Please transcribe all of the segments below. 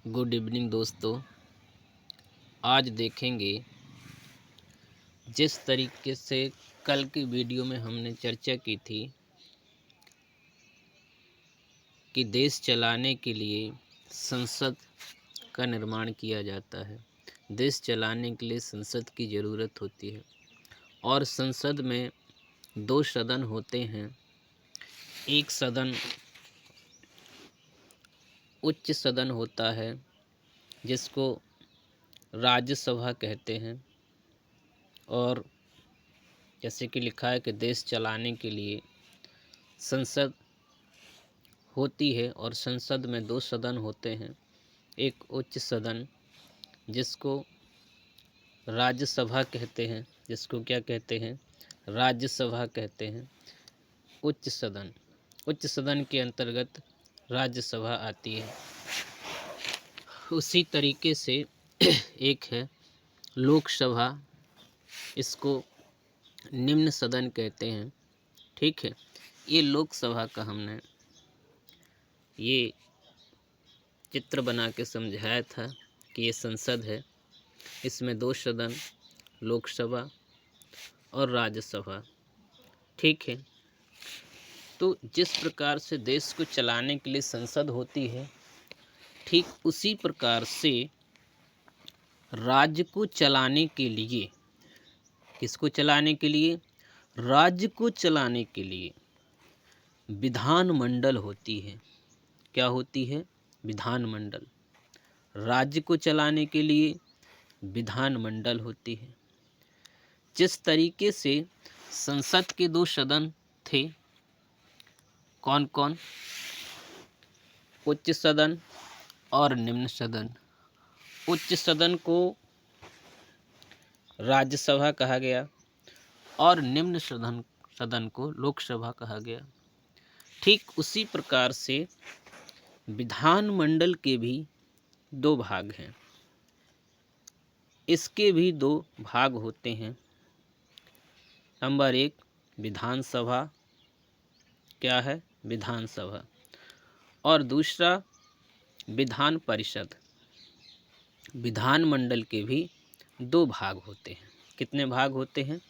Good evening दोस्तों। आज देखेंगे जिस तरीके से कल की वीडियो में हमने चर्चा की थी कि देश चलाने के लिए संसद का निर्माण किया जाता है। देश चलाने के लिए संसद की ज़रूरत होती है और संसद में दो सदन होते हैं। एक सदन उच्च सदन होता है जिसको राज्यसभा कहते हैं, और जैसे कि लिखा है कि देश चलाने के लिए संसद होती है और संसद में दो सदन होते हैं। एक उच्च सदन जिसको राज्यसभा कहते हैं, जिसको क्या कहते हैं, राज्यसभा कहते हैं। उच्च सदन के अंतर्गत राज्यसभा आती है। उसी तरीके से एक है लोकसभा, इसको निम्न सदन कहते हैं। ठीक है, ये लोकसभा का हमने ये चित्र बना के समझाया था कि ये संसद है, इसमें दो सदन लोकसभा और राज्यसभा। ठीक है, तो जिस प्रकार से देश को चलाने के लिए संसद होती है, ठीक उसी प्रकार से राज्य को चलाने के लिए, किसको चलाने के लिए, राज्य को चलाने के लिए विधानमंडल होती है। क्या होती है? विधानमंडल। राज्य को चलाने के लिए विधानमंडल होती है। जिस तरीके से संसद के दो सदन थे, कौन कौन? उच्च सदन और निम्न सदन। उच्च सदन को राज्यसभा कहा गया और निम्न सदन को लोकसभा कहा गया। ठीक उसी प्रकार से विधानमंडल के भी दो भाग हैं। इसके भी दो भाग होते हैं। नंबर एक विधानसभा, क्या है? विधानसभा। और दूसरा विधान परिषद। विधानमंडल के भी दो भाग होते हैं। कितने भाग होते हैं?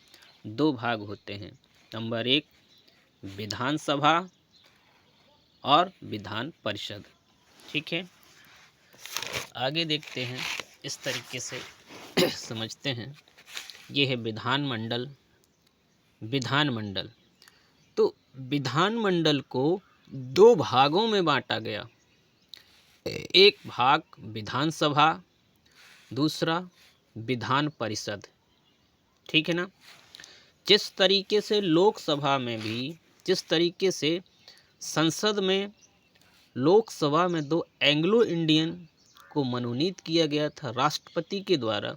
दो भाग होते हैं। नंबर एक विधानसभा और विधान परिषद। ठीक है, आगे देखते हैं। इस तरीके से समझते हैं। ये है विधानमंडल। विधानमंडल, तो विधानमंडल को दो भागों में बांटा गया। एक भाग विधानसभा, दूसरा विधान परिषद। ठीक है ना? जिस तरीके से लोकसभा में भी, जिस तरीके से संसद में लोकसभा में दो एंग्लो इंडियन को मनोनीत किया गया था राष्ट्रपति के द्वारा,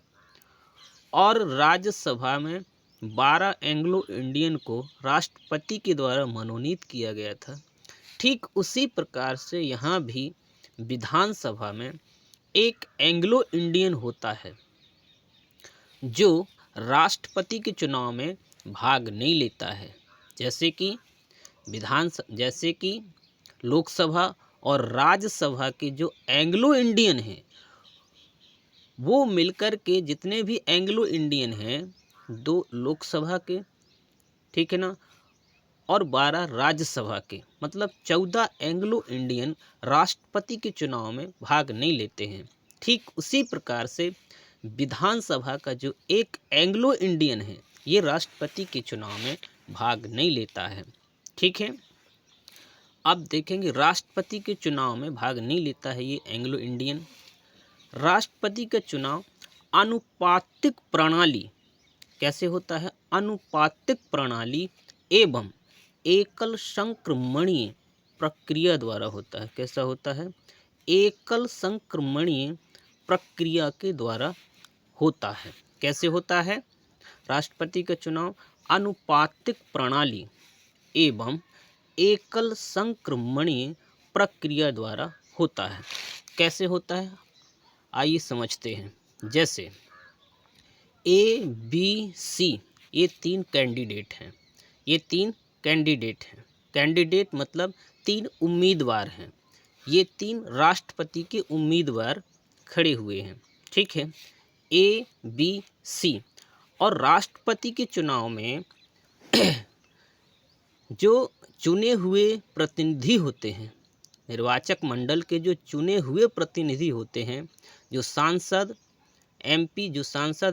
और राज्यसभा में 12 एंग्लो इंडियन को राष्ट्रपति के द्वारा मनोनीत किया गया था, ठीक उसी प्रकार से यहाँ भी विधानसभा में एक एंग्लो इंडियन होता है जो राष्ट्रपति के चुनाव में भाग नहीं लेता है। जैसे कि लोकसभा और राज्यसभा के जो एंग्लो इंडियन हैं, वो मिलकर के जितने भी एंग्लो इंडियन हैं, 2 लोकसभा के, ठीक है ना, और 12 राज्यसभा के, मतलब 14 एंग्लो इंडियन राष्ट्रपति के चुनाव में भाग नहीं लेते हैं। ठीक उसी प्रकार से विधानसभा का जो एक एंग्लो इंडियन है, ये राष्ट्रपति के चुनाव में भाग नहीं लेता है। ठीक है, अब देखेंगे राष्ट्रपति के चुनाव में भाग नहीं लेता है ये एंग्लो इंडियन। राष्ट्रपति का चुनाव आनुपातिक प्रणाली, कैसे होता है? आनुपातिक प्रणाली एवं एकल संक्रमणीय प्रक्रिया द्वारा होता है। कैसा होता है? एकल संक्रमणीय प्रक्रिया के द्वारा होता है। कैसे होता है? राष्ट्रपति का चुनाव आनुपातिक प्रणाली एवं एकल संक्रमणीय प्रक्रिया द्वारा होता है। कैसे होता है? आइए समझते हैं। जैसे ए, बी, सी, ये 3 कैंडिडेट हैं। ये 3 कैंडिडेट हैं। कैंडिडेट मतलब 3 उम्मीदवार हैं। ये 3 राष्ट्रपति के उम्मीदवार खड़े हुए हैं, ठीक है, A, B, C। और राष्ट्रपति के चुनाव में जो चुने हुए प्रतिनिधि होते हैं, निर्वाचक मंडल के जो चुने हुए प्रतिनिधि होते हैं, जो सांसद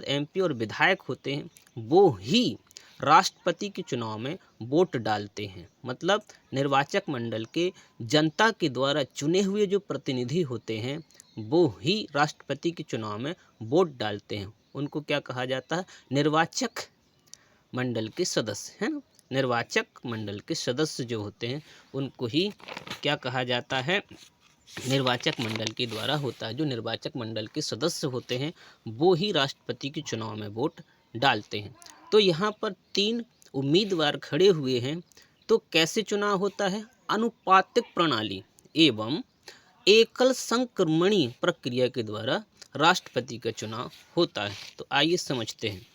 एमपी और विधायक होते हैं, वो ही राष्ट्रपति के चुनाव में वोट डालते हैं। मतलब निर्वाचक मंडल के जनता के द्वारा चुने हुए जो प्रतिनिधि होते हैं, वो ही राष्ट्रपति के चुनाव में वोट डालते हैं। उनको क्या कहा जाता है? निर्वाचक मंडल के सदस्य, है ना। निर्वाचक मंडल के सदस्य जो होते हैं उनको ही क्या कहा जाता है? निर्वाचक मंडल के द्वारा होता है। जो निर्वाचक मंडल के सदस्य होते हैं वो ही राष्ट्रपति के चुनाव में वोट डालते हैं। तो यहाँ पर 3 उम्मीदवार खड़े हुए हैं, तो कैसे चुनाव होता है? अनुपातिक प्रणाली एवं एकल संक्रमणीय प्रक्रिया के द्वारा राष्ट्रपति का चुनाव होता है। तो आइए समझते हैं।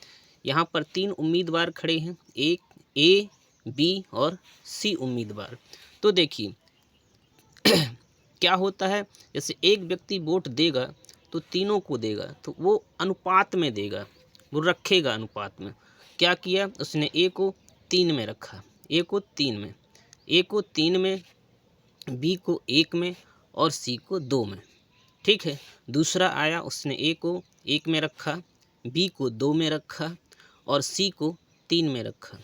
यहाँ पर 3 उम्मीदवार खड़े हैं, एक A, B और C उम्मीदवार। तो देखिए क्या होता है, जैसे एक व्यक्ति वोट देगा तो तीनों को देगा, तो वो अनुपात में देगा, वो रखेगा अनुपात में। क्या किया उसने? A को 3 में रखा, A को 3 में, A को 3 में, B को 1 में और C को 2 में, ठीक है। दूसरा आया, उसने A को 1 में रखा, B को 2 में रखा और C को 3 में रखा।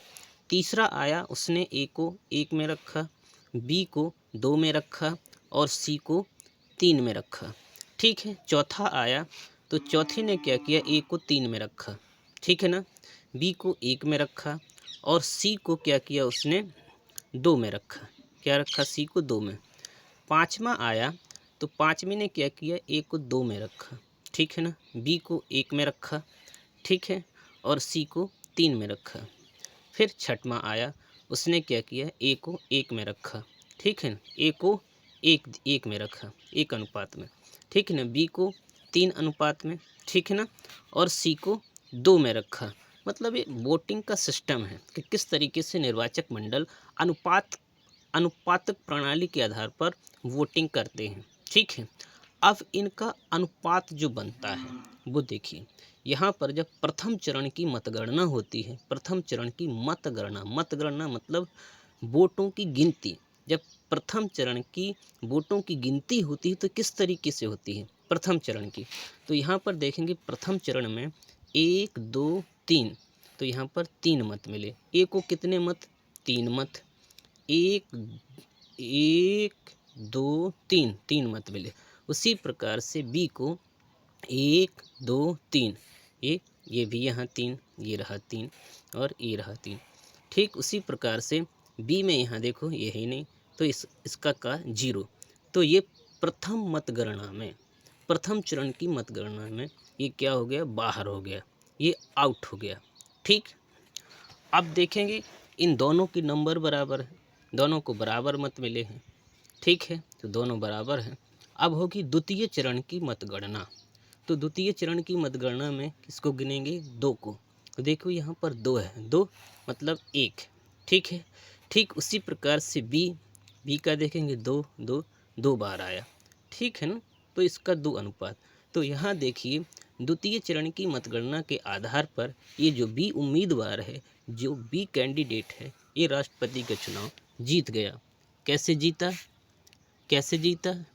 तीसरा आया, उसने A को 1 में रखा, B को 2 में रखा और C को 3 में रखा, ठीक है। चौथा आया तो चौथे ने क्या किया? A को 3 में रखा, ठीक है ना, B को 1 में रखा और C को क्या किया उसने? 2 में रखा। क्या रखा? C को 2 में। पाँचवा आया तो पाँचवें ने क्या किया? A को 2 में रखा, ठीक है ना, B को 1 में रखा, ठीक है, और C को 3 में रखा। फिर छठवां आया, उसने क्या किया? A को 1 में रखा, ठीक है ना, A को 1 में रखा, 1 अनुपात में, ठीक है ना, B को 3 अनुपात में, ठीक है ना, और C को 2 में रखा। मतलब ये वोटिंग का सिस्टम है कि किस तरीके से निर्वाचक मंडल अनुपातक प्रणाली के आधार पर वोटिंग करते हैं, ठीक है। अब इनका अनुपात जो बनता है वो देखिए, यहाँ पर जब प्रथम चरण की मतगणना होती है, प्रथम चरण की मतगणना मतलब वोटों की गिनती। जब प्रथम चरण की वोटों की गिनती होती है तो किस तरीके से होती है प्रथम चरण की? तो यहाँ पर देखेंगे प्रथम चरण में 1, 2, 3, तो यहाँ पर 3 मत मिले। A को कितने मत? 3 मत। 1, 2, 3 मत मिले। उसी प्रकार से B को 1, 2, 3, ये भी यहाँ 3, ये रहा 3 और ये रहा 3, ठीक। उसी प्रकार से B में यहाँ देखो ये है नहीं, तो इसका का 0। तो ये प्रथम मतगणना में, प्रथम चरण की मतगणना में ये क्या हो गया? बाहर हो गया, ये आउट हो गया, ठीक। अब देखेंगे इन दोनों की नंबर बराबर है, दोनों को बराबर मत मिले हैं, ठीक है, तो दोनों बराबर हैं। अब होगी द्वितीय चरण की मतगणना। तो द्वितीय चरण की मतगणना में किसको गिनेंगे? 2 को। तो देखो यहाँ पर 2 है, 2 मतलब 1, ठीक है। ठीक उसी प्रकार से बी का देखेंगे 2, 2, 2 बार आया, ठीक है ना, तो इसका 2 अनुपात। तो यहाँ देखिए द्वितीय चरण की मतगणना के आधार पर ये जो बी उम्मीदवार है, जो बी कैंडिडेट है, ये राष्ट्रपति का चुनाव जीत गया। कैसे जीता?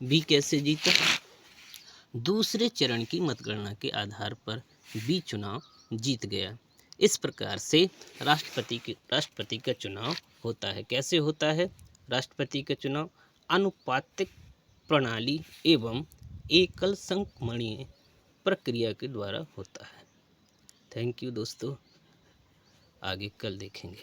बी कैसे जीता? दूसरे चरण की मतगणना के आधार पर बी चुनाव जीत गया। इस प्रकार से राष्ट्रपति का चुनाव होता है। कैसे होता है राष्ट्रपति का चुनाव? अनुपातिक प्रणाली एवं एकल संक्रमणीय प्रक्रिया के द्वारा होता है। थैंक यू दोस्तों, आगे कल देखेंगे।